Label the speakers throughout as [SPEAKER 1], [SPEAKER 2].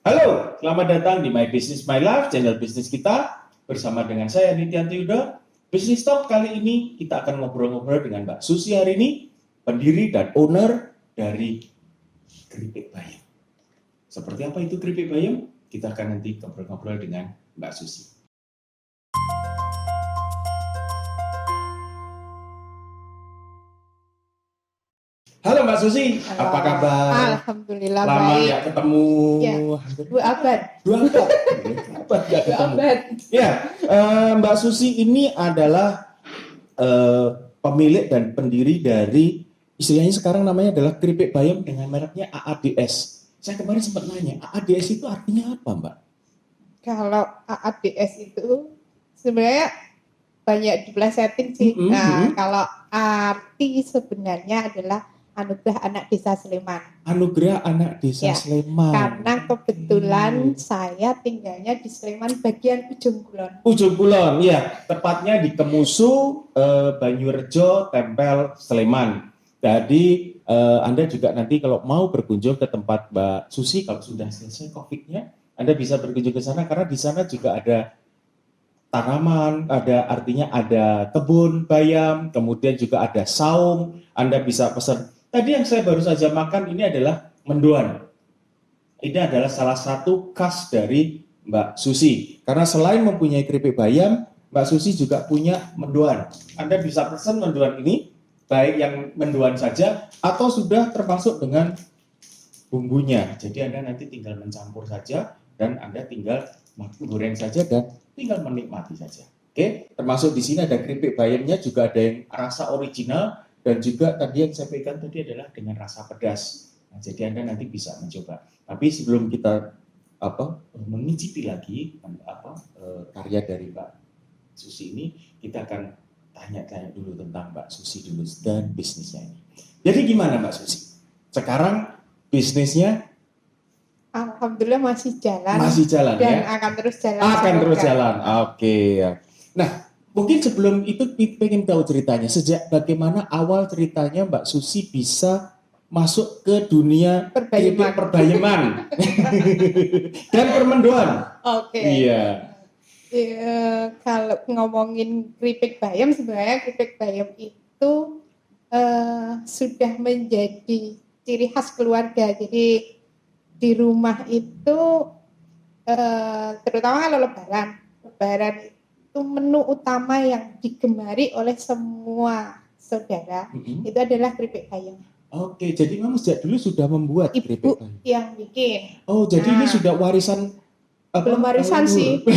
[SPEAKER 1] Halo, selamat datang di My Business My Life, channel bisnis kita. Bersama dengan saya Nityanto Yuda. Business Talk kali ini kita akan ngobrol-ngobrol dengan Mbak Susi hari ini, pendiri dan owner dari Keripik Bayam. Seperti apa itu Keripik Bayam? Kita akan nanti ngobrol-ngobrol dengan Mbak Susi. Halo Mbak Susi,
[SPEAKER 2] Halo.
[SPEAKER 1] apa kabar?
[SPEAKER 2] Alhamdulillah
[SPEAKER 1] Lama
[SPEAKER 2] baik.
[SPEAKER 1] nggak ketemu.
[SPEAKER 2] Ya, 2 abad.
[SPEAKER 1] 2 abad. Abad nggak
[SPEAKER 2] 2
[SPEAKER 1] ketemu.
[SPEAKER 2] abad.
[SPEAKER 1] Ya, Mbak Susi ini adalah pemilik dan pendiri dari, istilahnya sekarang namanya adalah Keripik Bayam dengan mereknya AADS. Saya kemarin sempat nanya, AADS itu artinya apa, Mbak?
[SPEAKER 2] Kalau AADS itu sebenarnya banyak diplesetin sih. Kalau arti sebenarnya adalah Anugerah Anak Desa Sleman.
[SPEAKER 1] Anugerah Anak Desa
[SPEAKER 2] Ya,
[SPEAKER 1] Sleman.
[SPEAKER 2] Karena kebetulan saya tinggalnya di Sleman bagian Ujung Kulon.
[SPEAKER 1] Ujung Kulon, ya, tepatnya di Kemusu, Banyurejo, Tempel, Sleman. Jadi Anda juga nanti kalau mau berkunjung ke tempat Mbak Susi, kalau sudah selesai COVID-nya, Anda bisa berkunjung ke sana karena di sana juga ada tanaman, artinya ada kebun bayam, kemudian juga ada saung. Anda bisa pesan. Tadi yang saya baru saja makan ini adalah mendoan. Ini adalah salah satu khas dari Mbak Susi. Karena selain mempunyai keripik bayam, Mbak Susi juga punya mendoan. Anda bisa pesan mendoan ini, baik yang mendoan saja atau sudah termasuk dengan bumbunya. Jadi Anda nanti tinggal mencampur saja dan Anda tinggal goreng saja dan tinggal menikmati saja. Oke, termasuk di sini ada keripik bayamnya juga ada yang rasa original dan juga tadi yang saya pegang tadi adalah dengan rasa pedas. Nah, jadi Anda nanti bisa mencoba. Tapi sebelum kita mencicipi lagi karya dari Mbak Susi ini, kita akan tanya-tanya dulu tentang Mbak Susi dulu dan bisnisnya ini. Jadi gimana Mbak Susi? Sekarang bisnisnya
[SPEAKER 2] Alhamdulillah masih jalan.
[SPEAKER 1] Masih jalan
[SPEAKER 2] dan
[SPEAKER 1] ya?
[SPEAKER 2] akan terus jalan.
[SPEAKER 1] Akan terus jalan. Oke. Nah, mungkin sebelum itu pengen tahu ceritanya. Sejak bagaimana awal ceritanya Mbak Susi bisa masuk ke dunia keripik perbayaman dan permendoan.
[SPEAKER 2] Oke.
[SPEAKER 1] Iya.
[SPEAKER 2] Kalau ngomongin keripik bayam, sebenarnya keripik bayam itu sudah menjadi ciri khas keluarga. Jadi di rumah itu terutama kalau lebaran itu menu utama yang digemari oleh semua saudara itu adalah keripik bayam.
[SPEAKER 1] Oke, jadi memang sejak dulu sudah membuat keripik bayam.
[SPEAKER 2] Yang bikin.
[SPEAKER 1] Oh, jadi ini sudah warisan
[SPEAKER 2] belum warisan sih.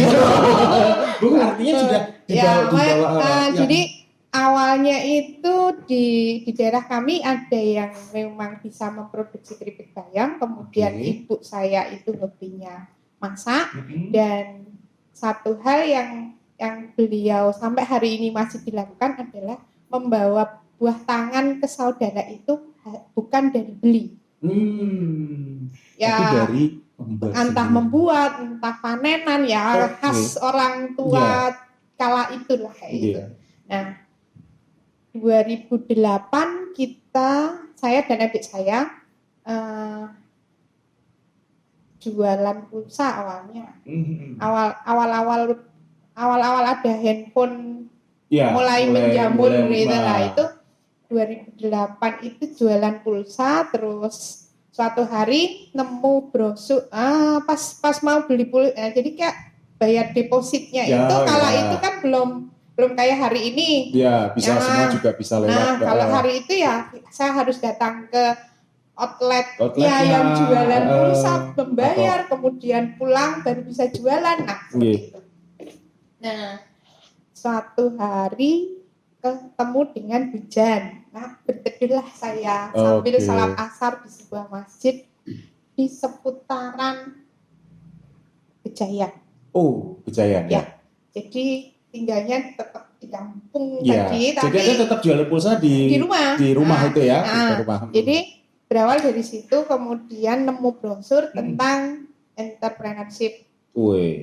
[SPEAKER 1] Bukan, artinya sudah dibawa.
[SPEAKER 2] Jadi awalnya itu di daerah kami ada yang memang bisa memproduksi keripik bayam, kemudian ibu saya itu hobinya masak, dan satu hal yang beliau sampai hari ini masih dilakukan adalah membawa buah tangan ke saudara itu bukan dari beli.
[SPEAKER 1] Tapi dari
[SPEAKER 2] entah membuat, entah panenan ya, khas orang tua kala itulah kayak gitu. Nah, 2008 saya dan adik saya jualan pulsa awalnya. Awal-awal ada handphone mulai menjamur gitu lah. Itu 2008 itu jualan pulsa, terus suatu hari nemu brosur pas mau beli pulsa, jadi kayak bayar depositnya itu kala itu kan belum kayak hari ini.
[SPEAKER 1] Ya, bisa semua juga bisa lewat.
[SPEAKER 2] Nah, kalau hari itu ya saya harus datang ke outletnya yang jualan pulsa, membayar, kemudian pulang baru bisa jualan. Nah, seperti itu. Nah, suatu hari ketemu dengan hujan. Nah, berteduhlah saya sambil salat asar di sebuah masjid di seputaran Kejayaan.
[SPEAKER 1] Oh, Kejayaan ya.
[SPEAKER 2] Jadi tinggalnya tetap di kampung
[SPEAKER 1] tadi, tapi jadi Anda tetap jual pulsa di rumah itu ya.
[SPEAKER 2] Jadi berawal dari situ, kemudian nemu brosur tentang entrepreneurship.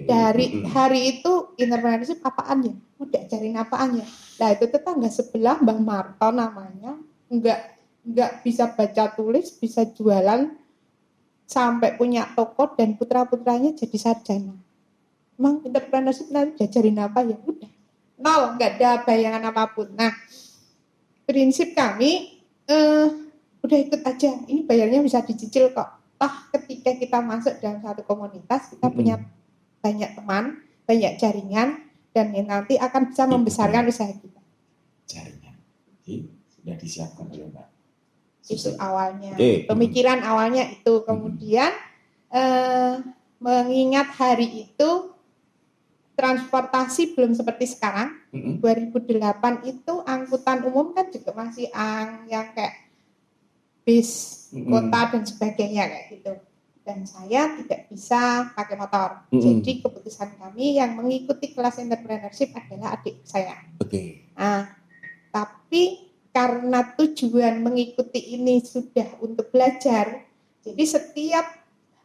[SPEAKER 2] Dari hari itu entrepreneurship apaan ya? Mau diajarin apaan ya? Nah, itu tetangga sebelah Mbah Marto namanya, nggak bisa baca tulis, bisa jualan sampai punya toko dan putra-putranya jadi sarjana. Emang entrepreneurship nanti diajarin apa ya? Udah, nol, nggak ada bayangan apapun. Nah, prinsip kami, udah ikut aja, ini bayarnya bisa dicicil kok. Toh ketika kita masuk dalam satu komunitas, kita punya banyak teman, banyak jaringan, dan yang nanti akan bisa membesarkan usaha kita.
[SPEAKER 1] Jaringan, jadi sudah disiapkan oleh Mbak.
[SPEAKER 2] Itu awalnya, pemikiran awalnya itu. Kemudian mengingat hari itu transportasi belum seperti sekarang. 2008 itu angkutan umum kan juga masih yang kayak bis, kota dan sebagainya kayak gitu. Dan saya tidak bisa pakai motor. Jadi keputusan kami yang mengikuti kelas entrepreneurship adalah adik saya. Nah, tapi karena tujuan mengikuti ini sudah untuk belajar, jadi setiap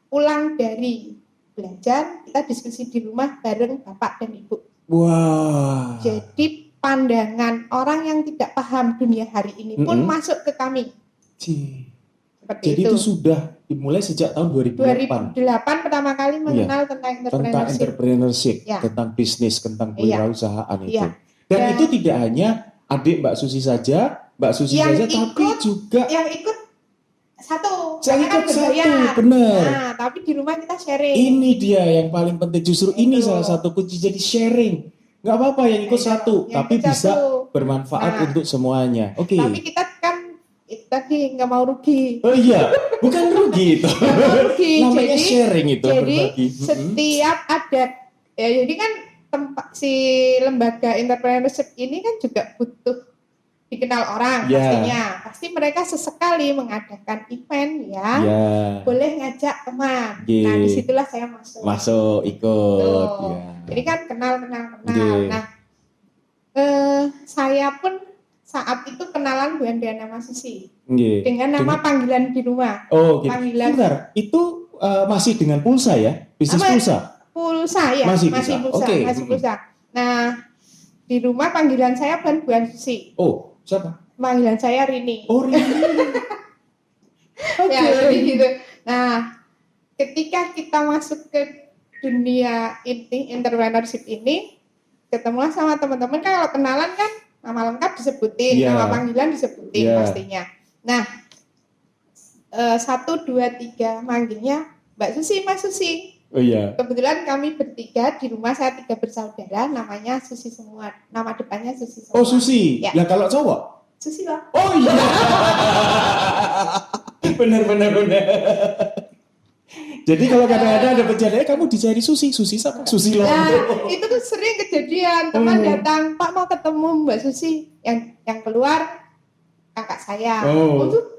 [SPEAKER 2] pulang dari belajar, kita diskusi di rumah bareng bapak dan ibu.
[SPEAKER 1] Wah.
[SPEAKER 2] Jadi pandangan orang yang tidak paham dunia hari ini pun masuk ke kami.
[SPEAKER 1] Jadi itu sudah dimulai sejak tahun 2008.
[SPEAKER 2] 2008 pertama kali mengenal tentang entrepreneurship.
[SPEAKER 1] Tentang bisnis, tentang kewirausahaan itu. Dan itu tidak hanya adik Mbak Susi saja, tapi juga
[SPEAKER 2] yang ikut satu.
[SPEAKER 1] Saya ikut satu, benar.
[SPEAKER 2] Nah, tapi di rumah kita sharing.
[SPEAKER 1] Ini dia yang paling penting, justru ini salah satu kunci, jadi sharing. Nggak apa-apa yang ikut satu, tapi bisa bermanfaat untuk semuanya.
[SPEAKER 2] Tapi kita kan tadi nggak mau rugi.
[SPEAKER 1] Oh iya, bukan rugi itu. Namanya jadi, sharing itu.
[SPEAKER 2] Jadi berbagi. Setiap ada, jadi kan si lembaga entrepreneurship ini kan juga butuh dikenal orang pastinya. Pasti mereka sesekali mengadakan event boleh ngajak teman. Nah disitulah saya masuk
[SPEAKER 1] ikut.
[SPEAKER 2] Jadi kan kenal. Nah saya pun saat itu kenalan dengan nama Susi dengan nama panggilan di rumah.
[SPEAKER 1] Panggilan. Bentar, itu masih dengan pulsa ya? Bisnis pulsa?
[SPEAKER 2] Pulsa ya, masih pulsa. Nah di rumah panggilan saya bukan Susi.
[SPEAKER 1] Siapa?
[SPEAKER 2] Panggilan saya Rini.
[SPEAKER 1] Rini.
[SPEAKER 2] Ya, jadi gitu. Nah, ketika kita masuk ke dunia ini, entrepreneurship ini, ketemulah sama teman-teman. Kan kalau kenalan kan nama lengkap disebutin, nama panggilan disebutin pastinya. Nah, 1, 2, 3 manggilnya Mbak Susi, Mas Susi. Kebetulan kami bertiga di rumah, saya 3 bersaudara, namanya Susi semua. Nama depannya Susi semua.
[SPEAKER 1] Susi. Ya kalau cowok?
[SPEAKER 2] Susi lah.
[SPEAKER 1] Oh iya. Benar. Jadi kalau kadang-kadang ada bercanda, kamu dicari Susi siapa? Susi lah.
[SPEAKER 2] Nah, itu tuh sering kejadian. Teman datang, Pak mau ketemu Mbak Susi. Yang keluar kakak saya.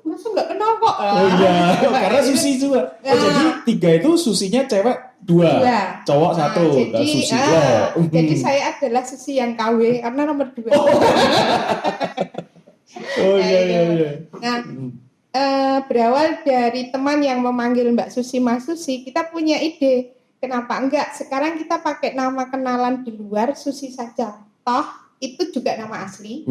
[SPEAKER 2] Masa nggak kenal kok?
[SPEAKER 1] Karena Susi juga. Jadi 3 itu Susinya cewek 2, cowok 1.
[SPEAKER 2] Susi. Jadi saya adalah Susi yang KW karena nomor 2. Nah, berawal dari teman yang memanggil Mbak Susi, Mas Susi, kita punya ide. Kenapa enggak? Sekarang kita pakai nama kenalan di luar Susi saja. Toh itu juga nama asli.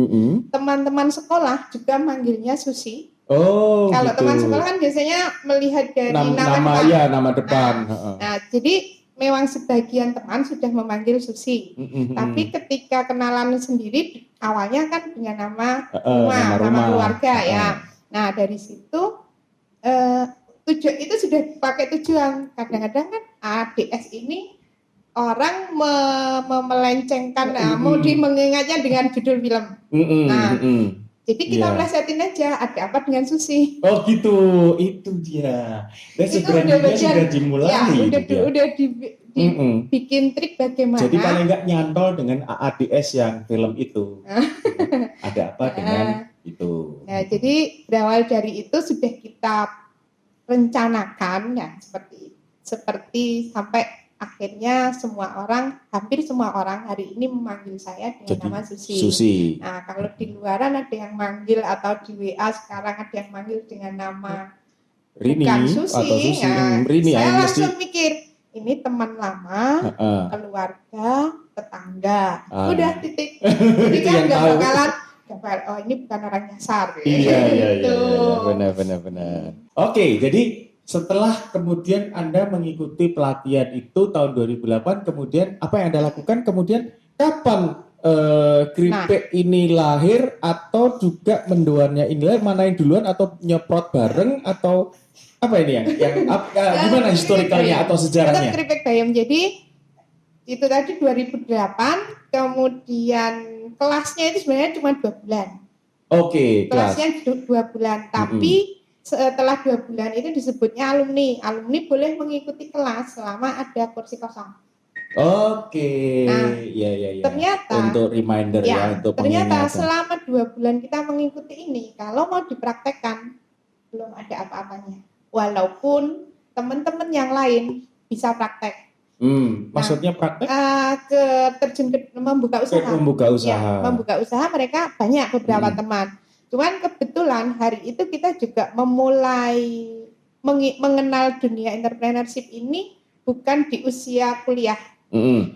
[SPEAKER 2] Teman-teman sekolah juga manggilnya Susi. Kalau teman sekolah kan biasanya melihat dari nama depan. Nah, jadi memang sebagian teman sudah memanggil Susi. Tapi ketika kenalan sendiri awalnya kan dengan nama keluarga ya. Nah, dari situ itu sudah pakai tujuan. Kadang-kadang kan ADS ini orang melencengkan, mengingatnya dengan judul film. Jadi kita plesetin aja, ada apa dengan Susi?
[SPEAKER 1] Oh gitu, itu dia. Dan sebenarnya sudah dimulai.
[SPEAKER 2] Udah dibikin trik bagaimana.
[SPEAKER 1] Jadi paling nggak nyantol dengan AADS yang film itu. Ada apa dengan itu?
[SPEAKER 2] Nah, jadi berawal dari itu sudah kita rencanakan ya seperti sampai akhirnya hampir semua orang hari ini memanggil saya dengan nama Susi. Nah, kalau di luaran ada yang manggil atau di WA sekarang ada yang manggil dengan nama
[SPEAKER 1] Rini
[SPEAKER 2] bukan Susi.
[SPEAKER 1] Atau Susi.
[SPEAKER 2] Rini, saya langsung mikir, ini teman lama, keluarga, tetangga. Udah titik. Jadi kan nggak bakalan ini bukan orang nyasar.
[SPEAKER 1] Iya, benar. Oke, jadi setelah kemudian Anda mengikuti pelatihan itu tahun 2008, kemudian apa yang Anda lakukan? Kemudian kapan keripik ini lahir, atau juga mendoannya ini lahir? Mana yang duluan, atau nyeprot bareng, atau apa ini gimana historikalnya atau sejarahnya?
[SPEAKER 2] Itu keripik bayam. Jadi itu tadi 2008, kemudian kelasnya itu sebenarnya cuma 2 bulan.
[SPEAKER 1] Oke,
[SPEAKER 2] kelasnya 2 bulan, tapi setelah 2 bulan itu disebutnya alumni. Alumni boleh mengikuti kelas selama ada kursi kosong.
[SPEAKER 1] Oke,
[SPEAKER 2] nah,
[SPEAKER 1] ya.
[SPEAKER 2] Ternyata
[SPEAKER 1] untuk reminder untuk
[SPEAKER 2] ternyata selama 2 bulan kita mengikuti ini, kalau mau dipraktekkan belum ada apa-apanya. Walaupun teman-teman yang lain bisa praktek.
[SPEAKER 1] Maksudnya praktek?
[SPEAKER 2] Terjun ke membuka usaha. Membuka usaha mereka banyak beberapa teman. Cuman kebetulan hari itu kita juga memulai mengenal dunia entrepreneurship ini bukan di usia kuliah.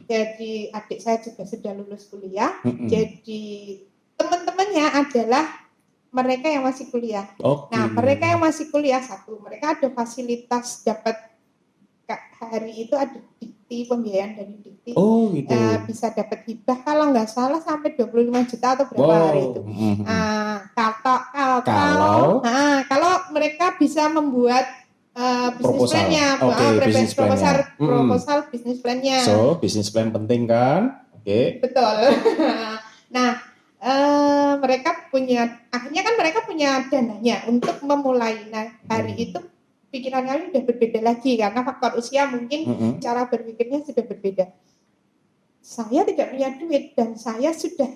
[SPEAKER 2] Jadi adik saya juga sudah lulus kuliah. Jadi teman-temannya adalah mereka yang masih kuliah. Nah, mereka yang masih kuliah, satu, mereka ada fasilitas dapat hari itu ada dikti, pembiayaan dari dikti.
[SPEAKER 1] Gitu.
[SPEAKER 2] Bisa dapat hibah kalau nggak salah sampai 25 juta atau berapa hari itu. Kalau mereka bisa membuat bisnis plan-nya, proposal bisnis plan-nya.
[SPEAKER 1] So, bisnis plan penting kan? Oke.
[SPEAKER 2] Betul. Nah, akhirnya kan mereka punya dananya untuk memulai. Nah, hari itu pikiran kami sudah berbeda lagi karena faktor usia mungkin cara berpikirnya sudah berbeda. Saya tidak punya duit dan saya sudah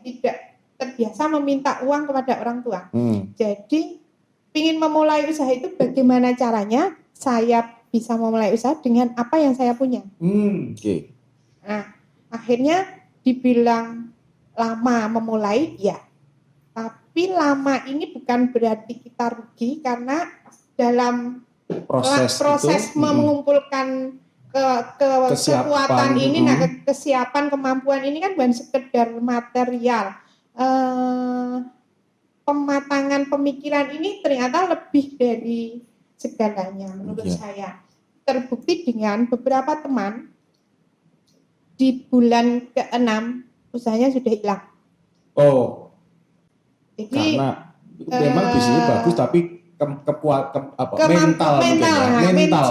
[SPEAKER 2] tidak terbiasa meminta uang kepada orang tua. Jadi ingin memulai usaha itu bagaimana caranya saya bisa memulai usaha dengan apa yang saya punya. Nah, akhirnya dibilang lama memulai, ya. Tapi lama ini bukan berarti kita rugi karena dalam proses mengumpulkan kekuatan ini, kesiapan, kemampuan ini kan bukan sekedar material. Pematangan pemikiran ini ternyata lebih dari segalanya menurut saya. Terbukti dengan beberapa teman di bulan ke-6 usahanya sudah hilang. Jadi
[SPEAKER 1] memang bisnisnya bagus tapi mental.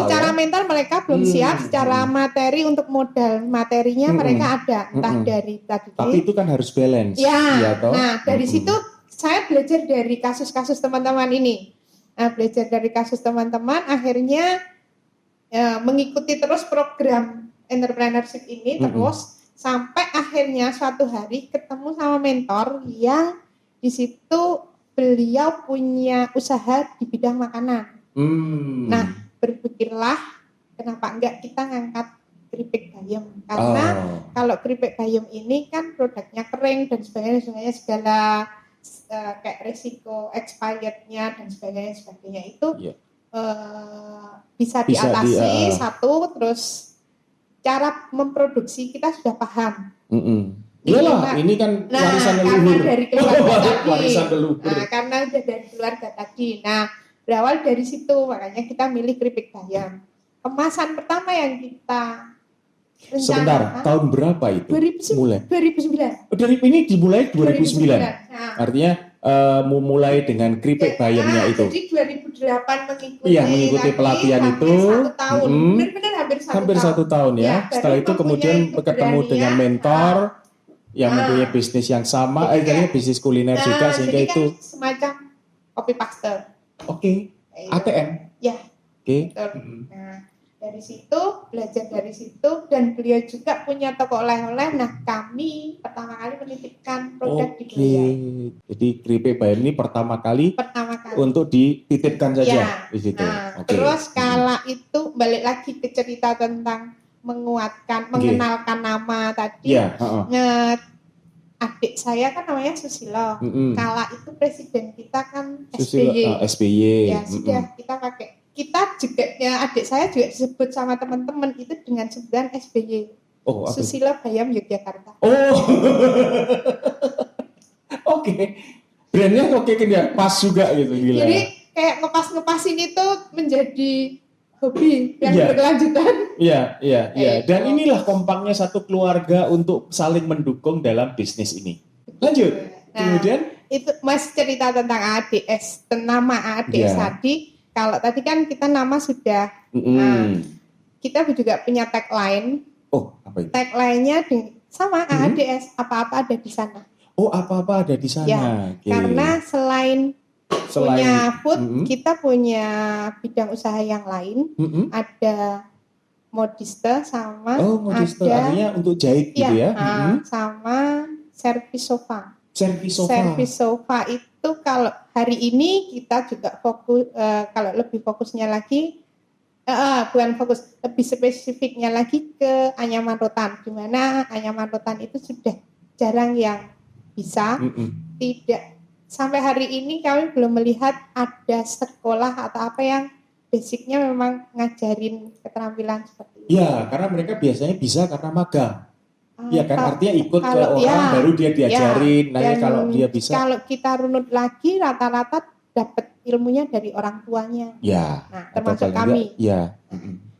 [SPEAKER 2] Secara mental mereka belum siap, secara materi untuk modal materinya mereka ada, entah dari tadi.
[SPEAKER 1] Tapi itu kan harus balance.
[SPEAKER 2] Nah, dari situ saya belajar dari kasus-kasus teman-teman ini. Akhirnya mengikuti terus program entrepreneurship ini terus sampai akhirnya suatu hari ketemu sama mentor yang di situ beliau punya usaha di bidang makanan. Nah, berpikirlah kenapa enggak kita ngangkat keripik bayam, karena kalau keripik bayam ini kan produknya kering dan sebagainya segala kayak resiko expirednya dan sebagainya itu bisa diatasi. Satu, terus cara memproduksi kita sudah paham.
[SPEAKER 1] Iyalah, ini kan warisan leluhur.
[SPEAKER 2] Karena dari keluarga tadi.
[SPEAKER 1] Warisan leluhur.
[SPEAKER 2] Karena udah dari keluarga tadi. Nah, berawal dari situ, makanya kita milih keripik bayam. Kemasan pertama yang kita rencanakan.
[SPEAKER 1] Sebentar, tahun berapa itu?
[SPEAKER 2] 2009.
[SPEAKER 1] Dari ini dimulai 2009. Artinya memulai dengan keripik bayamnya itu.
[SPEAKER 2] Jadi 2008 mengikuti
[SPEAKER 1] pelatihan itu.
[SPEAKER 2] Tahun. Benar-benar
[SPEAKER 1] hampir satu tahun ya. Setelah itu kemudian ketemu dengan mentor yang mempunyai bisnis yang sama, bisnis kuliner juga, sehingga itu
[SPEAKER 2] kan semacam copy paste.
[SPEAKER 1] ATM.
[SPEAKER 2] Ya. Nah, dari situ belajar dari situ, dan beliau juga punya toko oleh-oleh. Nah, kami pertama kali menitipkan produk di beliau.
[SPEAKER 1] Jadi keripik bayam ini pertama kali untuk dititipkan saja di situ.
[SPEAKER 2] Terus kala itu balik lagi ke cerita tentang mengenalkan nama tadi. Adik saya kan namanya Susilo. Kala itu presiden kita kan SBY. Ya sudah, kita pakai. Kita juga, ya adik saya juga disebut sama teman-teman itu dengan sebutan SBY. Susilo Bayam Yogyakarta.
[SPEAKER 1] Brandnya kan ya, pas juga gitu. Gila.
[SPEAKER 2] Jadi kayak ngepas-ngepasin itu menjadi hobi yang berkelanjutan.
[SPEAKER 1] Iya. Dan inilah kompaknya satu keluarga untuk saling mendukung dalam bisnis ini. Lanjut. Kemudian
[SPEAKER 2] itu Mas cerita tentang ADS, nama ADS tadi. Kalau tadi kan kita nama sudah. Kita juga punya tagline.
[SPEAKER 1] Oh, apa itu?
[SPEAKER 2] Tagline-nya sama ADS, apa-apa ada di sana.
[SPEAKER 1] Oh, apa-apa ada di sana.
[SPEAKER 2] Ya, karena selain punya food, kita punya bidang usaha yang lain. Ada modiste sama
[SPEAKER 1] modiste
[SPEAKER 2] ada
[SPEAKER 1] artinya untuk jahit gitu ya.
[SPEAKER 2] Sama servis sofa.
[SPEAKER 1] Servis
[SPEAKER 2] sofa itu kalau hari ini kita juga fokus, kalau lebih fokusnya lagi, bukan fokus, lebih spesifiknya lagi ke anyaman rotan. Dimana anyaman rotan itu sudah jarang yang bisa. Tidak, sampai hari ini kami belum melihat ada sekolah atau apa yang basicnya memang ngajarin keterampilan seperti itu.
[SPEAKER 1] Ya, karena mereka biasanya bisa karena magang. Ya kan, artinya ikut ke orang baru dia diajarin. Kalau dia bisa.
[SPEAKER 2] Kalau kita runut lagi, rata-rata dapat ilmunya dari orang tuanya.
[SPEAKER 1] Ya.
[SPEAKER 2] Nah, termasuk kami.
[SPEAKER 1] Ya.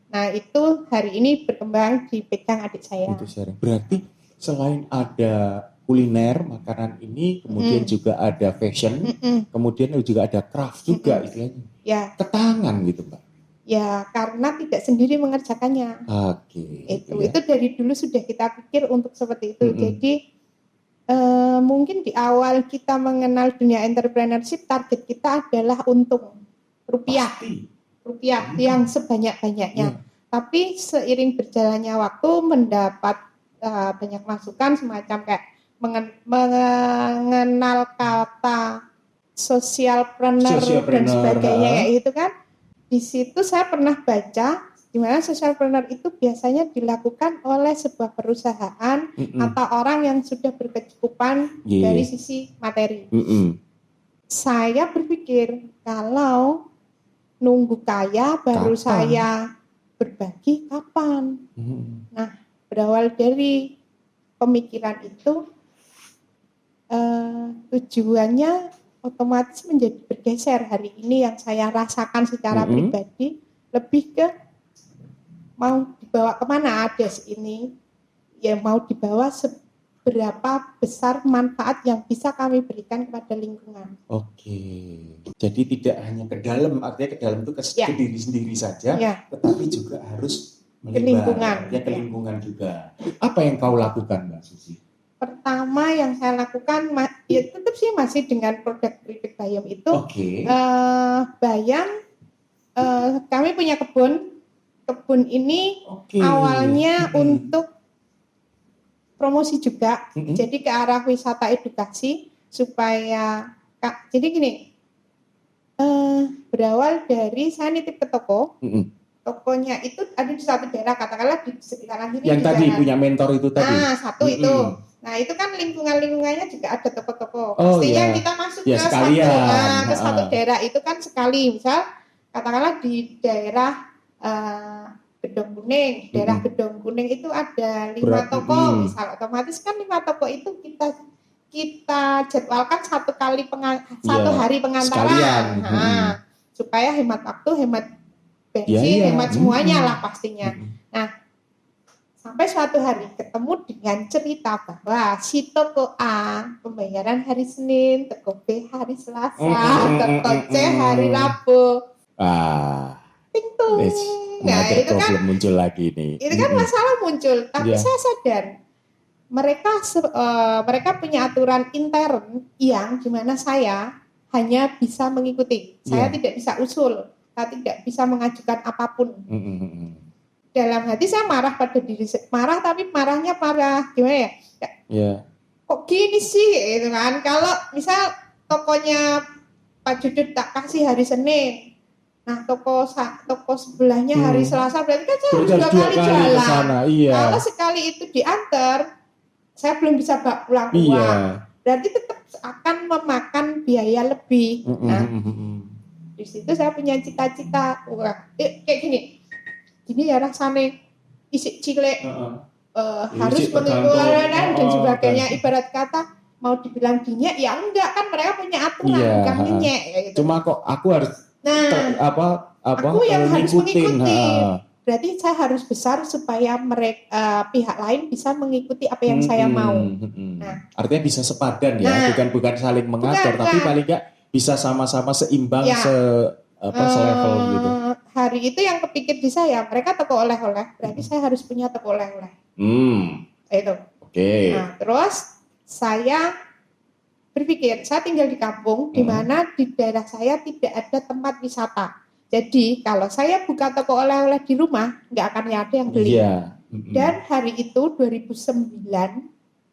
[SPEAKER 2] Nah, itu hari ini berkembang dipegang adik saya.
[SPEAKER 1] Itu sharing. Berarti selain ada kuliner, makanan ini, kemudian juga ada fashion, kemudian juga ada craft juga istilahnya.
[SPEAKER 2] Ya.
[SPEAKER 1] Ketangan gitu, Mbak.
[SPEAKER 2] Ya, karena tidak sendiri mengerjakannya.
[SPEAKER 1] Oke.
[SPEAKER 2] Itu dari dulu sudah kita pikir untuk seperti itu. Jadi mungkin di awal kita mengenal dunia entrepreneurship, target kita adalah untung rupiah yang sebanyak-banyaknya. Tapi seiring berjalannya waktu mendapat banyak masukan semacam kayak mengenal kata socialpreneur dan sebagainya kayak gitu kan. Di situ saya pernah baca di mana socialpreneur itu biasanya dilakukan oleh sebuah perusahaan atau orang yang sudah berkecukupan dari sisi materi. Saya berpikir kalau nunggu kaya baru saya berbagi kapan. Nah, berawal dari pemikiran itu tujuannya otomatis menjadi bergeser. Hari ini yang saya rasakan secara pribadi lebih ke mau dibawa kemana ADS ini, ya mau dibawa seberapa besar manfaat yang bisa kami berikan kepada lingkungan.
[SPEAKER 1] Oke, jadi tidak hanya ke dalam, artinya ke dalam itu ke diri sendiri saja, tetapi juga harus melibatkan ke lingkungan juga. Apa yang kau lakukan, Mbak Susi?
[SPEAKER 2] Pertama yang saya lakukan, ya tetap sih masih dengan produk keripik bayam itu. Bayam, kami punya kebun ini awalnya untuk promosi juga, jadi ke arah wisata edukasi supaya, jadi gini, berawal dari saya nitip ke toko. Tokonya itu ada di satu daerah, katakanlah di sekitaran sini.
[SPEAKER 1] Yang tadi punya mentor itu tadi.
[SPEAKER 2] Satu itu. Nah itu kan lingkungannya juga ada toko-toko. Pastinya kita masuk ke satu daerah itu kan sekali. Misal katakanlah di daerah Gedong Kuning. Daerah Gedong Kuning itu ada 5 toko. Misal otomatis kan 5 toko itu kita jadwalkan satu hari pengantaran. Supaya hemat waktu, hemat bensin, hemat semuanya lah pastinya. Nah, sampai suatu hari ketemu dengan cerita bahwa si toko A pembayaran hari Senin, toko B hari Selasa, toko C hari Rabu. Ting-tung. Nah, itu kan
[SPEAKER 1] muncul lagi nih.
[SPEAKER 2] Itu kan masalah muncul, tapi saya sadar mereka punya aturan intern yang dimana saya hanya bisa mengikuti. Saya tidak bisa usul. Saya tidak bisa mengajukan apapun. Dalam hati saya marah pada diri saya. Marah, tapi marahnya marah gimana ya? Kok gini sih? Gitu kan. Kalau misal tokonya Pak Judut tak kasih hari Senin, nah toko sebelahnya hari Selasa, berarti kan saya harus 2 kali jalan. Kalau sekali itu diantar, saya belum bisa pulang uang. Berarti tetap akan memakan biaya lebih. Di situ saya punya cita-cita, kayak gini ya rasanya isi cilik, harus mengikuti dan sebagainya. Ibarat kata mau dibilang dinyek ya enggak, kan mereka punya aturan, bukan dinyek.
[SPEAKER 1] Gitu. Cuma kok aku harus
[SPEAKER 2] Nah,
[SPEAKER 1] apa
[SPEAKER 2] aku yang harus
[SPEAKER 1] ngikutin.
[SPEAKER 2] mengikuti. Berarti saya harus besar supaya mereka pihak lain bisa mengikuti apa yang saya mau.
[SPEAKER 1] Nah, artinya bisa sepadan ya, bukan saling mengatur, tapi paling nggak bisa sama-sama seimbang,
[SPEAKER 2] ya,
[SPEAKER 1] selevel gitu.
[SPEAKER 2] Hari itu yang kepikir di saya, mereka toko oleh-oleh, berarti saya harus punya toko oleh-oleh. Itu.
[SPEAKER 1] Oke.
[SPEAKER 2] Nah, terus saya berpikir, saya tinggal di kampung, di mana di daerah saya tidak ada tempat wisata. Jadi kalau saya buka toko oleh-oleh di rumah, nggak akan ada yang beli.
[SPEAKER 1] Iya.
[SPEAKER 2] Dan hari itu 2009,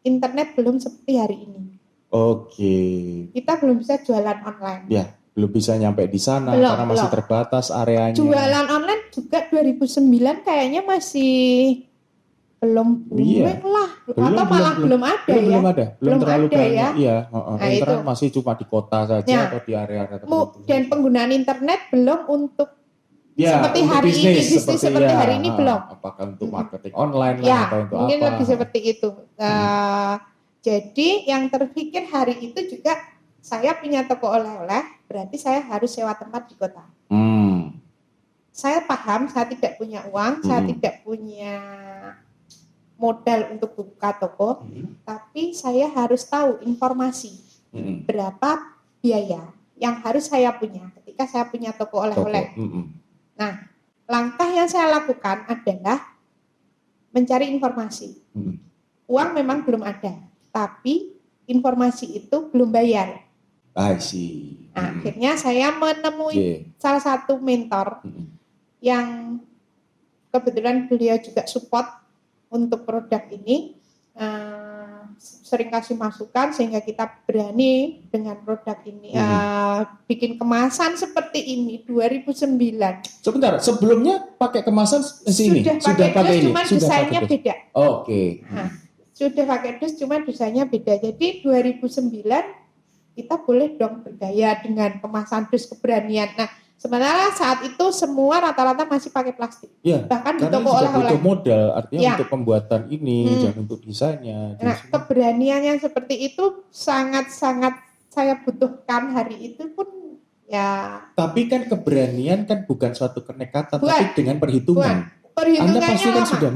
[SPEAKER 2] internet belum seperti hari ini.
[SPEAKER 1] Oke.
[SPEAKER 2] Kita belum bisa jualan online.
[SPEAKER 1] Ya, belum bisa nyampe di sana karena masih terbatas areanya.
[SPEAKER 2] Jualan online juga 2009 kayaknya masih belum booming lah, atau malah belum ada ya.
[SPEAKER 1] Belum terlalu banyak.
[SPEAKER 2] Ya.
[SPEAKER 1] Iya, internet
[SPEAKER 2] itu.
[SPEAKER 1] masih cuma di kota saja atau di area-area tertentu.
[SPEAKER 2] Dan penggunaan internet belum untuk seperti
[SPEAKER 1] untuk
[SPEAKER 2] hari
[SPEAKER 1] bisnis,
[SPEAKER 2] ini, seperti hari ini belum.
[SPEAKER 1] Apakah untuk marketing online atau untuk
[SPEAKER 2] mungkin
[SPEAKER 1] apa?
[SPEAKER 2] Lebih seperti itu. Jadi yang terpikir hari itu juga saya punya toko oleh-oleh, berarti saya harus sewa tempat di kota. Saya paham, saya tidak punya uang, saya tidak punya modal untuk buka toko, tapi saya harus tahu informasi berapa biaya yang harus saya punya ketika saya punya toko oleh-oleh. Nah, langkah yang saya lakukan adalah mencari informasi. Uang memang belum ada, tapi informasi itu belum bayar. Akhirnya saya menemui salah satu mentor yang kebetulan beliau juga support untuk produk ini, sering kasih masukan sehingga kita berani dengan produk ini bikin kemasan seperti ini 2009.
[SPEAKER 1] Sebentar, sebelumnya pakai kemasan sini?
[SPEAKER 2] Sudah pakai dus, cuma desainnya beda.
[SPEAKER 1] Oke.
[SPEAKER 2] Sudah pakai dus, cuma desainnya beda. Jadi 2009 kita boleh dong bergaya dengan kemasan dus, keberanian. Nah, sementara saat itu semua rata-rata masih pakai plastik.
[SPEAKER 1] Ya,
[SPEAKER 2] bahkan di toko oleh-oleh.
[SPEAKER 1] Butuh modal, artinya untuk pembuatan ini dan untuk desainnya.
[SPEAKER 2] Nah, keberanian yang seperti itu sangat-sangat saya butuhkan hari itu pun ya.
[SPEAKER 1] Tapi kan keberanian kan bukan suatu kenekatan, tapi dengan perhitungan. Anda pasti kan
[SPEAKER 2] lama.
[SPEAKER 1] sudah,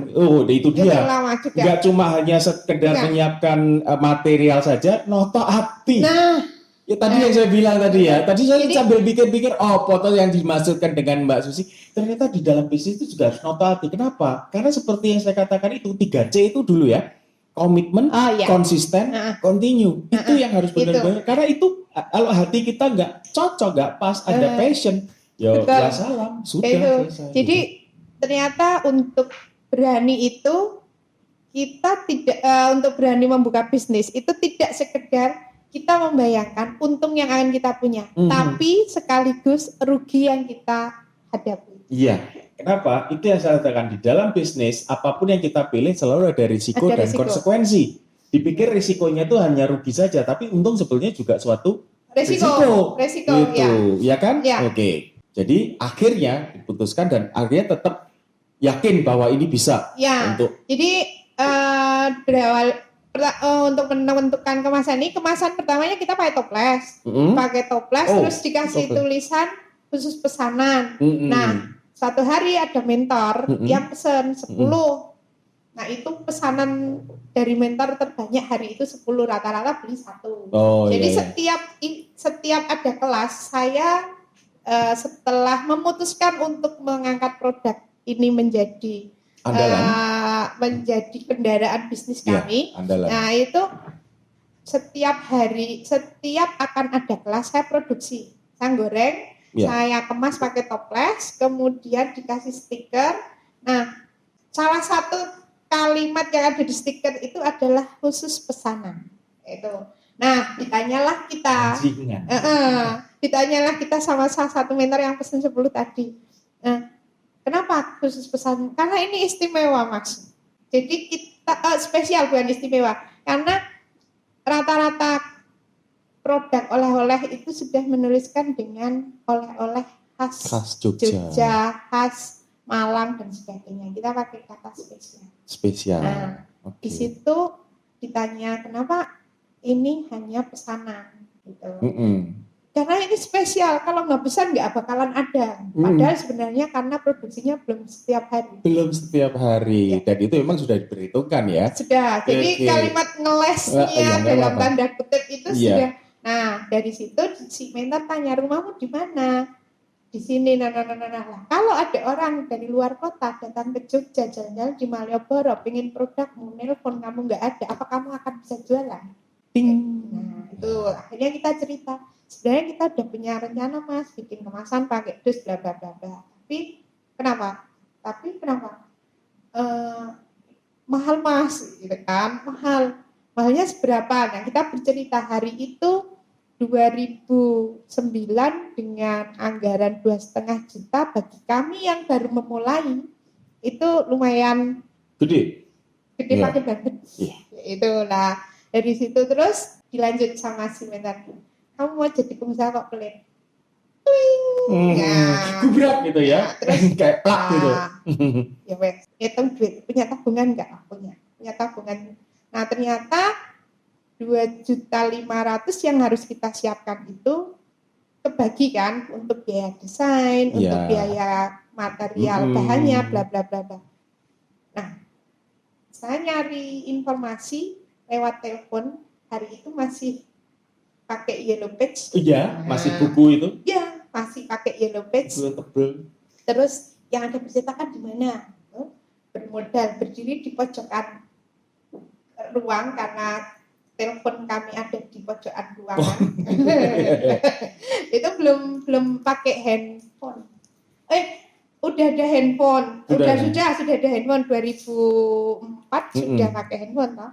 [SPEAKER 1] itu dia. Nggak cuma hanya sekedar menyiapkan material saja, noto hati. Ya tadi yang saya bilang tadi ya, tadi saya sambil pikir-pikir, foto yang dimaksudkan dengan Mbak Susi, ternyata di dalam bisnis itu juga harus noto hati. Kenapa? Karena seperti yang saya katakan itu, 3C itu dulu ya, komitmen, konsisten, continue. Itu yang harus benar-benar, karena itu kalau hati kita nggak cocok, nggak pas, ada passion, ya salam, sudah selesai.
[SPEAKER 2] Jadi ternyata untuk berani itu, kita tidak, untuk berani membuka bisnis, itu tidak sekedar kita membayangkan untung yang akan kita punya, tapi sekaligus rugi yang kita hadapi.
[SPEAKER 1] Iya, kenapa? Itu yang saya katakan, di dalam bisnis, apapun yang kita pilih selalu ada risiko dan konsekuensi. Dipikir risikonya itu hanya rugi saja, tapi untung sebetulnya juga suatu risiko gitu, ya kan?
[SPEAKER 2] Ya.
[SPEAKER 1] Oke, jadi akhirnya diputuskan dan akhirnya tetap yakin bahwa ini bisa.
[SPEAKER 2] Jadi berawal untuk menentukan kemasan ini, kemasan pertamanya kita pakai toples, terus dikasih tulisan khusus pesanan. Nah, suatu hari ada mentor yang pesen 10. Nah, itu pesanan dari mentor terbanyak hari itu 10, rata-rata beli 1. Jadi setiap ada kelas, saya setelah memutuskan untuk mengangkat produk ini menjadi menjadi kendaraan bisnis kami. Nah, itu setiap hari, setiap akan ada kelas, saya produksi, saya goreng, saya kemas pakai toples, kemudian dikasih stiker. Nah, salah satu kalimat yang ada di stiker itu adalah khusus pesanan. Itu. Nah, ditanyalah kita sama salah satu mentor yang pesen 10 tadi. Kenapa khusus pesan? Karena ini istimewa, Mas. Jadi kita spesial, bukan istimewa. Karena rata-rata produk oleh-oleh itu sudah menuliskan dengan oleh-oleh khas Jogja, khas Malang dan sebagainya. Kita pakai kata spesial. Nah, di situ ditanya kenapa ini hanya pesanan gitu. karena ini spesial, kalau nggak besar nggak bakalan ada. Padahal sebenarnya karena produksinya belum setiap hari.
[SPEAKER 1] Belum setiap hari,
[SPEAKER 2] Ya.
[SPEAKER 1] dan itu memang sudah diperhitungkan ya.
[SPEAKER 2] Sudah, jadi kalimat ngelesnya dalam tanda kutip itu sudah. Nah, dari situ si mentor tanya, rumahmu di mana? Di sini. Nah. Kalau ada orang dari luar kota datang ke Jogja, jalan-jalan di Malioboro, pengen produkmu, nelpon kamu nggak ada, apa kamu akan bisa jualan? Nah, itu akhirnya kita cerita. Sebenarnya kita udah punya rencana Mas, bikin kemasan pakai dus bla bla bla bla. Tapi kenapa? Mahal Mas, gitu kan? Mahalnya seberapa? Nah, kita bercerita hari itu 2009 dengan anggaran 2,5 juta bagi kami yang baru memulai itu lumayan
[SPEAKER 1] gede
[SPEAKER 2] pakai banget. Itulah dari situ terus dilanjut sama si mentor. Kamu mau jadi pengusaha kok pelit?
[SPEAKER 1] Gubrak gitu ya, terus kayak plak gitu.
[SPEAKER 2] Ya wes, hitung duit, punya tabungan nggak? Punya tabungan. Nah ternyata 2.500.000 yang harus kita siapkan itu kebagi kan untuk biaya desain, untuk biaya material bahannya, bla bla bla bla. Nah, saya nyari informasi lewat telepon, hari itu masih pakai Yellow Page.
[SPEAKER 1] Iya, masih buku itu?
[SPEAKER 2] Iya, masih pakai Yellow Page.
[SPEAKER 1] Tebel.
[SPEAKER 2] Terus yang ada percetakan di mana? Bermodal berdiri di pojokan ruang karena telepon kami ada di pojokan ruangan. Itu belum pakai handphone. Udah ada handphone. Sudah ada handphone 2004 sudah pakai handphone toh.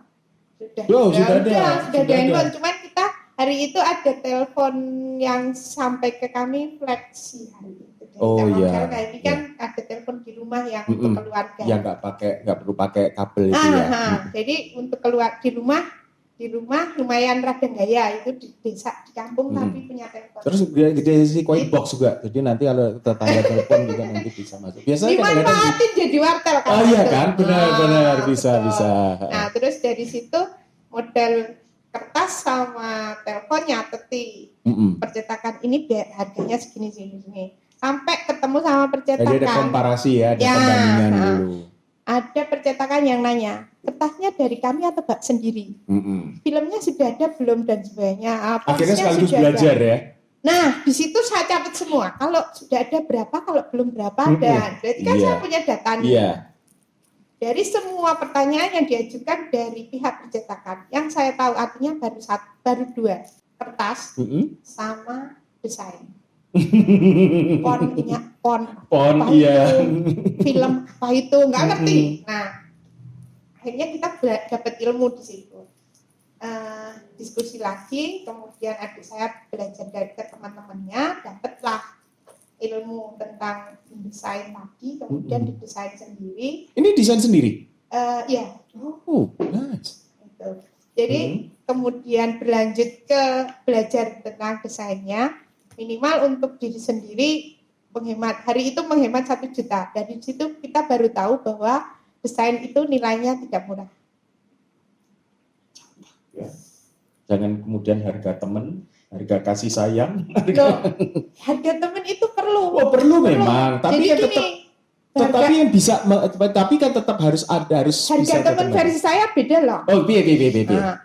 [SPEAKER 2] Sudah ada handphone. Cuman kita hari itu ada telepon yang sampai ke kami flat sih hari itu. Kayak ini kan ada telepon di rumah yang untuk keluarga.
[SPEAKER 1] Yang nggak perlu pakai kabel itu ya.
[SPEAKER 2] Jadi untuk keluar di rumah lumayan rada gaya itu di desa di kampung tapi punya telepon.
[SPEAKER 1] Terus gede sih coin box juga. Jadi nanti kalau tetangga telepon juga nanti bisa masuk. Biasanya
[SPEAKER 2] dimanfaatin jadi wartel kan.
[SPEAKER 1] Oh iya kan, benar bisa.
[SPEAKER 2] Nah, terus dari situ model kertas sama teleponnya teti. Percetakan ini harganya segini. Sampai ketemu sama percetakan.
[SPEAKER 1] Jadi ada komparasi ya, ada perbandingan dulu.
[SPEAKER 2] Ada percetakan yang nanya, kertasnya dari kami atau Mbak sendiri? Filmnya sudah ada belum dan sebagainya.
[SPEAKER 1] Akhirnya sekaligus belajar ya.
[SPEAKER 2] Nah, di situ saya catat semua. Kalau sudah ada berapa, kalau belum berapa ada. Berarti kan saya punya datanya.
[SPEAKER 1] Iya.
[SPEAKER 2] Dari semua pertanyaan yang diajukan dari pihak percetakan, yang saya tahu artinya baru 2, kertas sama desain. Pon iya. Film apa itu nggak ngerti. Nah, akhirnya kita dapat ilmu di situ. Diskusi lagi, kemudian adik saya belajar dari teman-temannya, dapatlah ilmu tentang desain tadi, kemudian didesain sendiri.
[SPEAKER 1] Ini desain sendiri?
[SPEAKER 2] Iya.
[SPEAKER 1] Oh, nice.
[SPEAKER 2] Jadi kemudian berlanjut ke belajar tentang desainnya. Minimal untuk diri sendiri menghemat, hari itu menghemat 1 juta. Dari situ kita baru tahu bahwa desain itu nilainya tidak murah.
[SPEAKER 1] Ya. Jangan kemudian harga teman, harga kasih sayang.
[SPEAKER 2] Harga teman itu perlu.
[SPEAKER 1] Oh perlu memang, tapi
[SPEAKER 2] jadi
[SPEAKER 1] kan tetapi yang bisa, tapi kan tetap harus ada
[SPEAKER 2] harga teman versi saya beda loh.
[SPEAKER 1] Oh piye.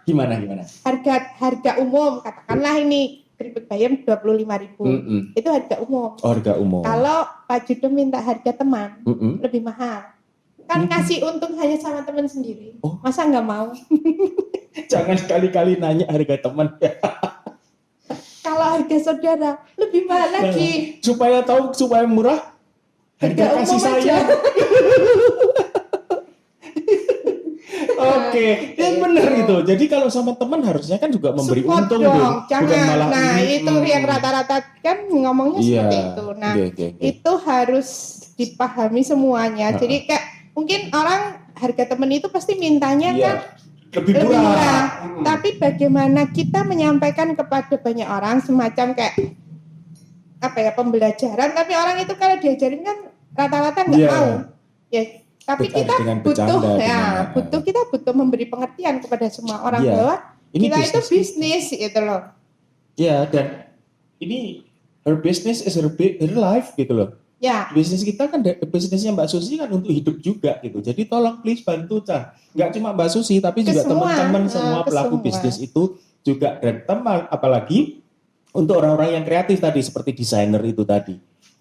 [SPEAKER 1] Gimana?
[SPEAKER 2] Harga umum katakanlah ini keripik bayam 25.000. Itu harga umum.
[SPEAKER 1] Oh, harga umum.
[SPEAKER 2] Kalau Pak Judo minta harga teman lebih mahal. Kan ngasih untung hanya sama teman sendiri. Masa nggak mau?
[SPEAKER 1] Jangan sekali-kali nanya harga teman.
[SPEAKER 2] Kalau harga saudara lebih mahal lagi.
[SPEAKER 1] Supaya murah. Harga kasih sayang. Oke, yang benar itu. Jadi kalau sama teman harusnya kan juga memberi untung dong.
[SPEAKER 2] Jangan malah itu yang rata-rata kan ngomongnya seperti itu. Nah, itu harus dipahami semuanya. Jadi kayak mungkin orang harga teman itu pasti mintanya kan
[SPEAKER 1] lebih murah.
[SPEAKER 2] Tapi bagaimana kita menyampaikan kepada banyak orang semacam kayak pembelajaran, tapi orang itu kalau diajarin kan rata-rata nggak mau. Ya, tapi kita butuh memberi pengertian kepada semua orang bahwa kita itu bisnis gitu loh.
[SPEAKER 1] Iya, dan ini her business is her life gitu loh.
[SPEAKER 2] Ya.
[SPEAKER 1] Bisnis kita kan, bisnisnya Mbak Susi kan untuk hidup juga gitu. Jadi tolong please bantu Cah. Nggak cuma Mbak Susi tapi juga teman-teman semua pelaku bisnis itu juga, dan teman apalagi untuk orang-orang yang kreatif tadi seperti desainer itu tadi.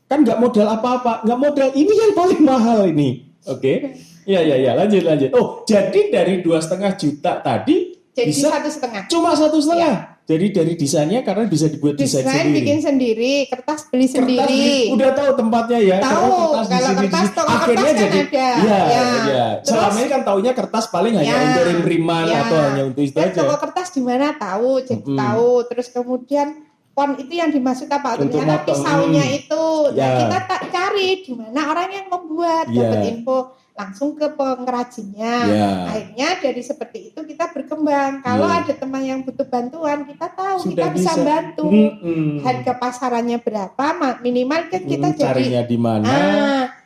[SPEAKER 1] Kan nggak modal apa-apa, nggak modal ini yang paling mahal ini. Oke. Ya, lanjut. Oh, jadi dari 2,5 juta tadi
[SPEAKER 2] jadi
[SPEAKER 1] bisa
[SPEAKER 2] 1,5.
[SPEAKER 1] Cuma 1,5. Ya. Jadi dari desainnya karena bisa dibuat desain sendiri.
[SPEAKER 2] Bikin sendiri, kertas beli sendiri.
[SPEAKER 1] Udah tahu tempatnya ya.
[SPEAKER 2] Tahu, kalau kertas toko
[SPEAKER 1] akhirnya
[SPEAKER 2] kertas
[SPEAKER 1] jadi,
[SPEAKER 2] kan ada.
[SPEAKER 1] Ya. Selama ini kan taunya kertas paling hanya untuk rim-riman atau hanya untuk itu aja.
[SPEAKER 2] Toko kertas di mana tahu, jadi tahu. Terus kemudian pon itu yang dimaksud apa? Ternyata pisaunya itu. Nah, kita tak cari di mana orang yang membuat, dapat info langsung ke pengrajinnya. Akhirnya dari seperti itu kita berkembang. Kalau ada teman yang butuh bantuan, kita tahu kita bisa bantu. Harga pasarannya berapa, minimal kan kita jadi
[SPEAKER 1] carinya di mana,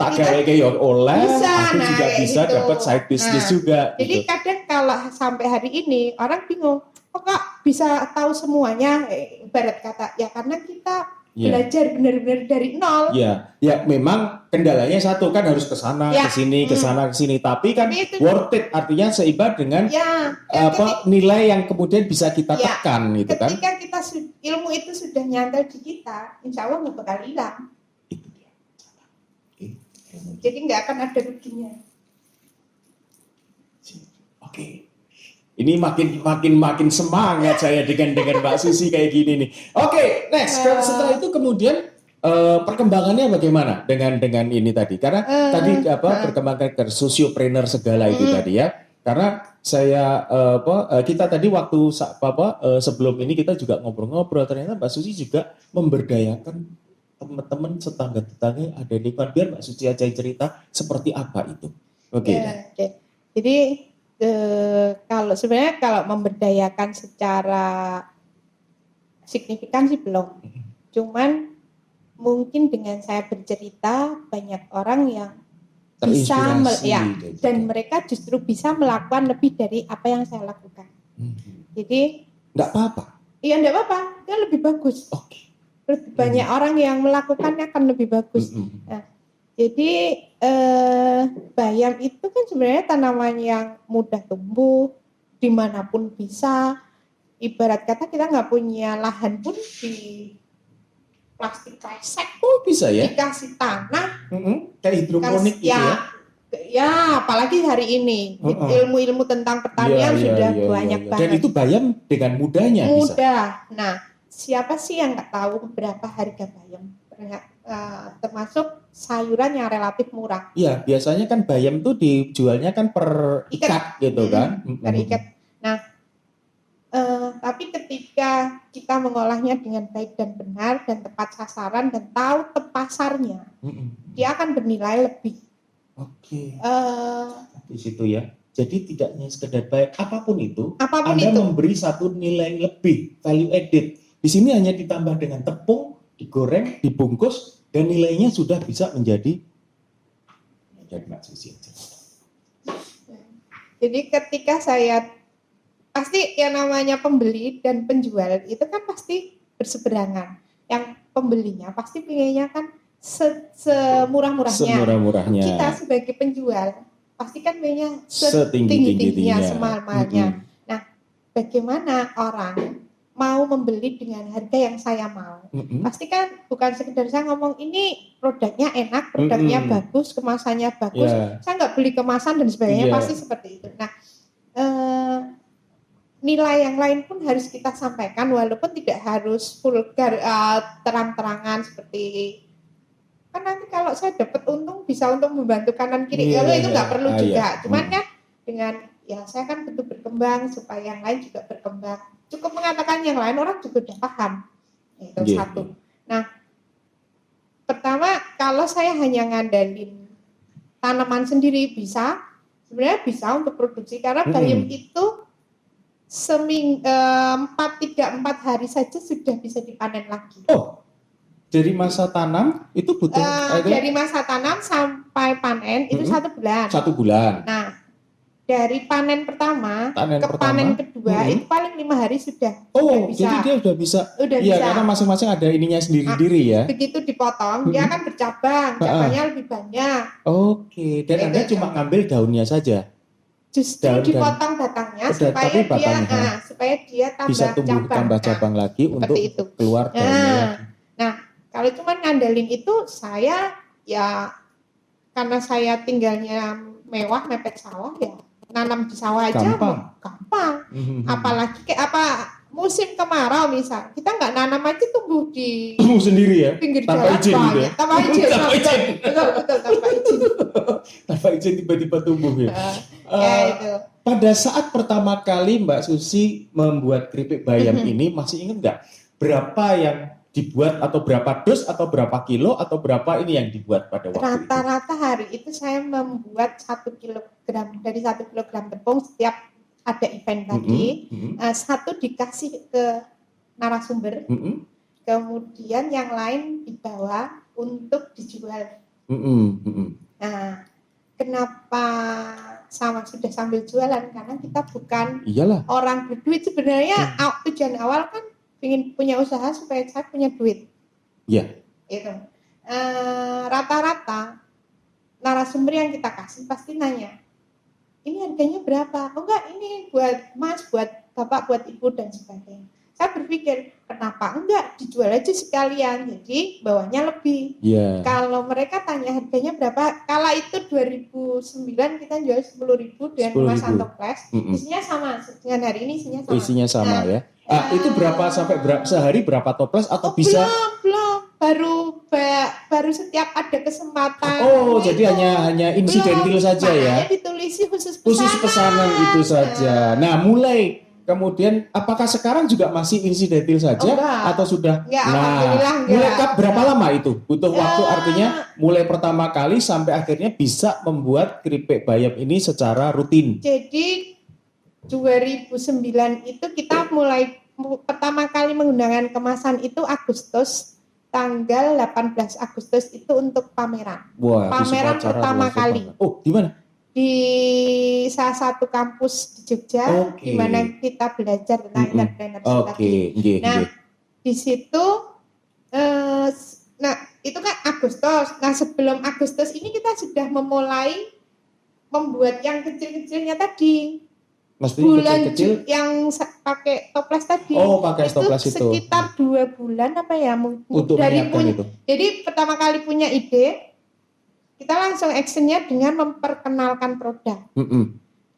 [SPEAKER 1] tak kayak oleh,
[SPEAKER 2] bisa,
[SPEAKER 1] aku juga bisa gitu. Dapat side business juga.
[SPEAKER 2] Jadi
[SPEAKER 1] gitu.
[SPEAKER 2] Kadang kalau sampai hari ini orang bingung, kok Kak bisa tahu semuanya? Ibarat kata ya karena kita belajar benar-benar dari nol.
[SPEAKER 1] Ya memang kendalanya satu kan harus ke sana, ke sini, ke sana, ke sini. Tapi kan worth it, artinya seimbang dengan nilai yang kemudian bisa kita tekan gitu kan.
[SPEAKER 2] Ketika kita ilmu itu sudah nyantel di kita, insya Allah nggak bakal hilang.
[SPEAKER 1] Itu dia.
[SPEAKER 2] Jadi nggak akan ada ruginya.
[SPEAKER 1] Oke. Ini makin semangat saya dengan Mbak Susi kayak gini nih. Oke, next. Setelah itu kemudian perkembangannya bagaimana dengan ini tadi? Karena tadi perkembangan ke sosiopreneur segala itu tadi ya. Karena saya kita tadi waktu sebelum ini kita juga ngobrol-ngobrol, ternyata Mbak Susi juga memberdayakan teman-teman tetangga yang ada di lingkungan. Biar Mbak Susi aja cerita seperti apa itu. Oke.
[SPEAKER 2] Jadi kalau memberdayakan secara signifikan sih belum. Cuman mungkin dengan saya bercerita banyak orang yang bisa dan mereka justru bisa melakukan lebih dari apa yang saya lakukan. Jadi
[SPEAKER 1] enggak apa-apa.
[SPEAKER 2] Iya enggak apa-apa, kan lebih bagus. Lebih banyak orang yang melakukannya akan lebih bagus. Nah, jadi bayam itu kan sebenarnya tanaman yang mudah tumbuh, dimanapun bisa. Ibarat kata kita nggak punya lahan pun di plastik kresek.
[SPEAKER 1] Oh bisa ya?
[SPEAKER 2] Dikasih tanah.
[SPEAKER 1] Kayak hidroponik gitu ya?
[SPEAKER 2] Ya, apalagi hari ini ilmu-ilmu tentang pertanian sudah banyak banget.
[SPEAKER 1] Dan itu bayam dengan mudahnya bisa.
[SPEAKER 2] Mudah. Nah, siapa sih yang nggak tahu berapa harga bayam? Termasuk sayuran yang relatif murah.
[SPEAKER 1] Iya, biasanya kan bayam tuh dijualnya kan per ikat gitu kan.
[SPEAKER 2] Per ikat. Nah, tapi ketika kita mengolahnya dengan baik dan benar dan tepat sasaran dan tahu pasarnya, dia akan bernilai lebih.
[SPEAKER 1] Di situ ya. Jadi tidak hanya sekedar bayam, apapun itu, Anda memberi satu nilai lebih, value added. Di sini hanya ditambah dengan tepung, digoreng, dibungkus, dan nilainya sudah bisa menjadi Mbak Susi.
[SPEAKER 2] Jadi ketika saya pasti yang namanya pembeli dan penjual itu kan pasti berseberangan. Yang pembelinya pasti pengennya kan semurah-murahnya. Kita sebagai penjual pasti kan pengennya setinggi-tingginya, semahal-mahalnya. Nah, bagaimana orang mau membeli dengan harga yang saya mau. Pasti kan bukan sekedar saya ngomong ini produknya enak, produknya bagus, kemasannya bagus. Saya nggak beli kemasan dan sebagainya, pasti seperti itu. Nah, nilai yang lain pun harus kita sampaikan walaupun tidak harus vulgar, terang-terangan seperti kan nanti kalau saya dapat untung bisa untuk membantu kanan kiri. Itu nggak perlu juga. Cuman kan dengan saya kan butuh berkembang supaya yang lain juga berkembang. Cukup mengatakan yang lain orang juga udah paham. Itu satu. Nah, pertama kalau saya hanya ngandalin tanaman sendiri sebenarnya bisa untuk produksi karena bayam itu 4 hari saja sudah bisa dipanen lagi.
[SPEAKER 1] Oh, dari masa tanam itu butuh
[SPEAKER 2] dari masa tanam sampai panen itu 1 bulan.
[SPEAKER 1] 1 bulan.
[SPEAKER 2] Nah, dari panen pertama panen kedua itu paling 5 hari sudah bisa.
[SPEAKER 1] Jadi dia sudah bisa.
[SPEAKER 2] Udah
[SPEAKER 1] Iya,
[SPEAKER 2] bisa.
[SPEAKER 1] karena masing-masing ada ininya sendiri-sendiri ya.
[SPEAKER 2] Begitu dipotong, dia akan bercabang, cabangnya lebih banyak.
[SPEAKER 1] Oke, dan Anda cuma ngambil daunnya saja.
[SPEAKER 2] Justru dipotong batangnya supaya dia tambah
[SPEAKER 1] bisa tumbuh cabang. Tambah cabang lagi untuk
[SPEAKER 2] itu.
[SPEAKER 1] Keluar daunnya.
[SPEAKER 2] Nah, kalau cuma ngandelin itu saya ya karena saya tinggalnya mewah mepet sawah ya nanam di sawah aja gampang. Apalagi kayak musim kemarau misal kita nggak nanam aja tumbuh di
[SPEAKER 1] sendiri ya
[SPEAKER 2] pinggir
[SPEAKER 1] tanpa izin gitu ya
[SPEAKER 2] tanpa izin betul
[SPEAKER 1] tanpa izin tiba-tiba tumbuh ya.
[SPEAKER 2] Itu.
[SPEAKER 1] Pada saat pertama kali Mbak Susi membuat keripik bayam ini masih ingat nggak berapa yang dibuat atau berapa dos atau berapa kilo atau berapa ini yang dibuat pada waktu
[SPEAKER 2] rata-rata hari itu saya membuat 1 kilogram dari 1 kilogram tepung setiap ada event tadi. Satu dikasih ke narasumber, kemudian yang lain dibawa untuk dijual. Nah, kenapa sudah sambil jualan? Karena kita bukan orang berduit sebenarnya. Tujuan awal kan ingin punya usaha supaya saya punya duit.
[SPEAKER 1] Iya.
[SPEAKER 2] Itu. Rata-rata narasumber yang kita kasih pasti nanya, ini harganya berapa? Oh enggak, ini buat Mas, buat Bapak, buat Ibu dan sebagainya. Saya berpikir, kenapa enggak dijual aja sekalian, jadi bawahnya lebih.
[SPEAKER 1] Yeah.
[SPEAKER 2] Kalau mereka tanya harganya berapa, kala itu 2009 kita jual 10.000 dengan kemasan toples, isinya sama, dengan hari ini isinya sama.
[SPEAKER 1] Ya. Itu berapa sampai sehari berapa toples atau bisa?
[SPEAKER 2] Belum. Baru setiap ada kesempatan.
[SPEAKER 1] Jadi hanya insidental saja ya.
[SPEAKER 2] Ditulisi khusus
[SPEAKER 1] pesanan itu saja. Nah, mulai kemudian apakah sekarang juga masih insidental saja atau sudah? Mulai berapa lama itu? Butuh waktu artinya mulai pertama kali sampai akhirnya bisa membuat keripik bayam ini secara rutin.
[SPEAKER 2] Jadi 2009 itu kita mulai pertama kali menggunakan kemasan itu Agustus, tanggal 18 Agustus itu untuk pameran. Pameran pertama kali.
[SPEAKER 1] Di mana?
[SPEAKER 2] Di salah satu kampus di Jogja, di mana kita belajar tentang entrepreneurship tadi. Nah, di situ, itu kan Agustus. Nah, sebelum Agustus ini kita sudah memulai membuat yang kecil-kecilnya tadi. Bulan kecil yang pakai toples tadi.
[SPEAKER 1] Pakai toples itu.
[SPEAKER 2] Sekitar 2 bulan apa ya? Jadi pertama kali punya ide, kita langsung actionnya dengan memperkenalkan produk.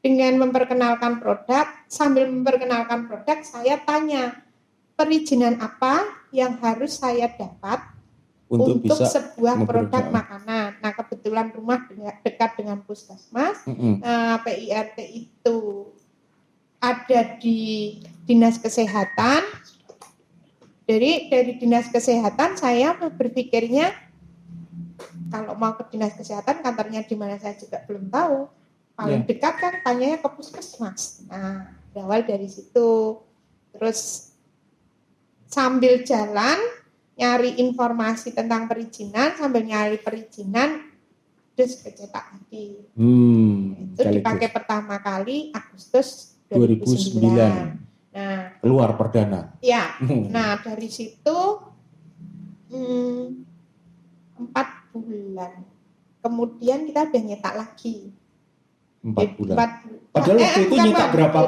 [SPEAKER 2] Dengan memperkenalkan produk, sambil memperkenalkan produk, saya tanya perizinan apa yang harus saya dapat untuk sebuah produk makanan. Nah, kebetulan rumah dekat dengan puskesmas, PIRT itu ada di Dinas Kesehatan. Jadi dari Dinas Kesehatan saya berpikirnya kalau mau ke Dinas Kesehatan kantornya di mana saya juga belum tahu. Paling dekat kan tanyanya ke puskesmas. Nah, berawal dari situ. Terus sambil jalan nyari informasi tentang perizinan, sambil nyari perizinan terus kecetak lagi. Itu dipakai pertama kali Agustus 2009. Nah,
[SPEAKER 1] keluar perdana.
[SPEAKER 2] Ya. Nah, dari situ 4 bulan. Kemudian kita udah nyetak lagi.
[SPEAKER 1] 4 bulan. Padahal waktu itu nyetak berapa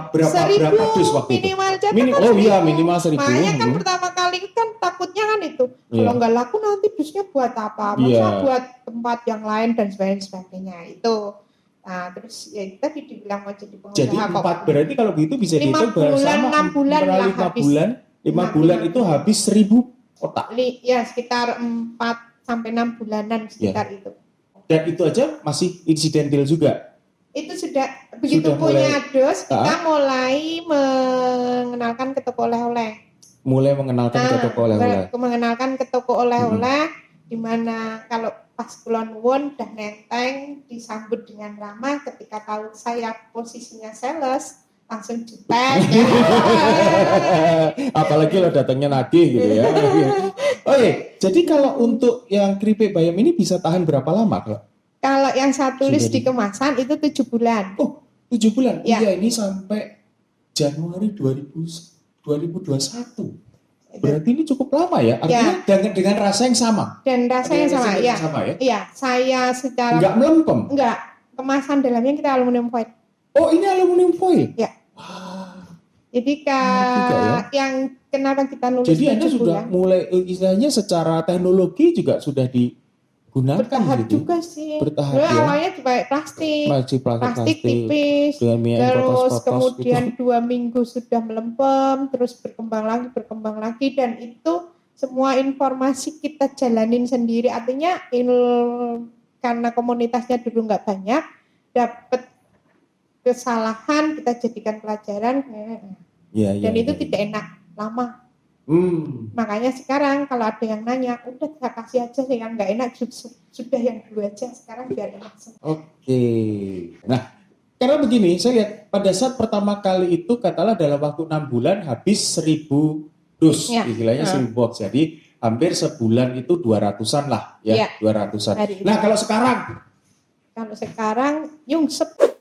[SPEAKER 1] dus waktu itu? Minimal 1.000.
[SPEAKER 2] Makanya kan pertama kali kan takutnya kan itu. Kalau nggak laku nanti dusnya buat apa? Masa buat tempat yang lain dan sebagainya itu. Nah, terus ya tadi dibilang mau jadi pengusaha.
[SPEAKER 1] Jadi 4 berarti kalau gitu bisa dihitung bersama
[SPEAKER 2] 6 bulan lah habis.
[SPEAKER 1] 5 bulan itu habis 1.000 kotak.
[SPEAKER 2] Ya, sekitar 4 sampai 6 bulanan sekitar itu.
[SPEAKER 1] Dan itu aja masih insidental juga.
[SPEAKER 2] Itu sudah begitu punya dos, kita mulai mengenalkan ke toko oleh-oleh. Mengenalkan ke toko oleh-oleh di mana kalau pas Kulon Won dan Nenteng disambut dengan ramah ketika tahu saya posisinya sales langsung jutek.
[SPEAKER 1] Apalagi lo datangnya nagih gitu ya. Jadi kalau untuk yang keripik bayam ini bisa tahan berapa lama?
[SPEAKER 2] Kalau yang saya tulis di kemasan itu 7 bulan.
[SPEAKER 1] 7 7 bulan.
[SPEAKER 2] Ya.
[SPEAKER 1] Iya, ini sampai Januari 2021. Berarti ini cukup lama ya. Artinya dengan rasa yang sama.
[SPEAKER 2] Dan rasa yang sama, ya.
[SPEAKER 1] Ya.
[SPEAKER 2] Iya, saya secara
[SPEAKER 1] enggak melempem.
[SPEAKER 2] Enggak. Kemasan dalamnya kita aluminium foil.
[SPEAKER 1] Oh, ini aluminium foil.
[SPEAKER 2] Ya. Jadi yang kenapa kita nulis
[SPEAKER 1] jadi Anda sudah mulai istilahnya secara teknologi juga sudah digunakan
[SPEAKER 2] bertahap
[SPEAKER 1] gitu.
[SPEAKER 2] Juga sih.
[SPEAKER 1] Bertahap ya.
[SPEAKER 2] Awalnya dipakai plastik tipis, terus kemudian gitu. 2 minggu sudah melempem, terus berkembang lagi dan itu semua informasi kita jalanin sendiri. Artinya karena komunitasnya dulu nggak banyak, dapat kesalahan kita jadikan pelajaran. Dan itu tidak enak, lama. Makanya sekarang kalau ada yang nanya, udah saya kasih aja yang nggak enak, sudah yang dulu aja, sekarang biar enak.
[SPEAKER 1] Oke. Nah, karena begini, saya lihat pada saat pertama kali itu katakanlah dalam waktu 6 bulan habis 1000 dus, istilahnya 1000 box. Jadi hampir sebulan itu 200-an lah, 200-an. Nah, kalau sekarang
[SPEAKER 2] nyungsep.